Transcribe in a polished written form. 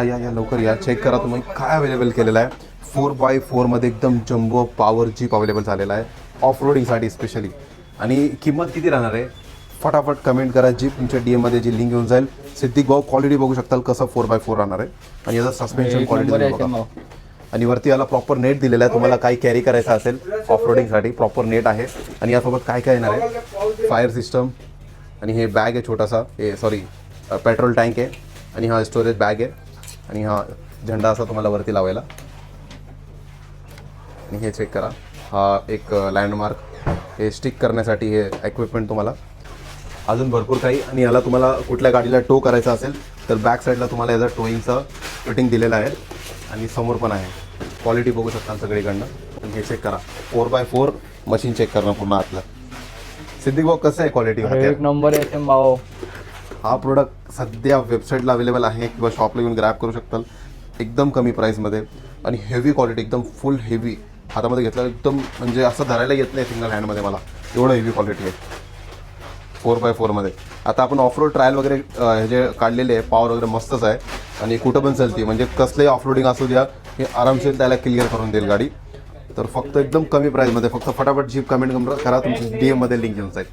या लवकर या, चेक करा तुम्ही काय अवेलेबल केलेलं आहे. 4x4 मध्ये एकदम जम्बो पॉवर जीप अवेलेबल झालेला आहे ऑफ रोडिंगसाठी स्पेशली. आणि किंमत किती राहणार आहे फटाफट कमेंट करा. जीप तुमच्या DM मध्ये जी लिंक येऊन जाईल. सिद्दीक भाऊ क्वालिटी बघू शकताल कसं 4x4 राहणार आहे आणि याचा सस्पेन्शन क्वालिटी बघा. आणि वरती याला प्रॉपर नेट दिलेला आहे. तुम्हाला काही कॅरी करायचं असेल ऑफ रोडिंगसाठी प्रॉपर नेट आहे. आणि यासोबत काय काय येणार आहे, फायर सिस्टम आणि हे बॅग आहे छोटासा, हे सॉरी पेट्रोल टँक आहे आणि हा स्टोरेज बॅग आहे आणि हा झेंडा असा तुम्हाला वरती लावायला. आणि हे चेक करा, हा एक लँडमार्क, हे स्टिक करण्यासाठी हे इक्विपमेंट तुम्हाला. अजून भरपूर काही. आणि याला तुम्हाला कुठल्या गाडीला टो करायचं असेल तर बॅक साईडला तुम्हाला याचा टोईंगचं फिटिंग दिलेलं आहे आणि समोर पण आहे. क्वालिटी बघू शकता सगळीकडनं. आणि हे चेक करा 4x4 मशीन चेक करणं पूर्ण आतलं. सिद्दीक भाऊ कसं आहे क्वालिटी? एक नंबर आहे भाऊ. हा प्रोडक्ट सध्या वेबसाईटला अवेलेबल आहे किंवा शॉपला येऊन ग्रॅब करू शकताल एकदम कमी प्राईसमध्ये. आणि हेवी क्वालिटी, एकदम फुल हेवी. हातामध्ये घेतलं एकदम म्हणजे असं धरायला येत नाही सिंगल हँडमध्ये मला, एवढं हेवी क्वालिटी आहे 4x4 मध्ये. आता आपण ऑफरोड ट्रायल वगैरे हे जे काढलेले आहे, पॉवर वगैरे मस्तच आहे आणि कुठं पण चालते. म्हणजे कसलंही ऑफरोडिंग असू द्या हे आरामशीर त्याला क्लिअर करून देईल गाडी. तर फक्त एकदम कमी प्राईसमध्ये, फक्त फटाफट जीप कमेंट करा, तुमची DM मध्ये लिंक येऊन जाईल.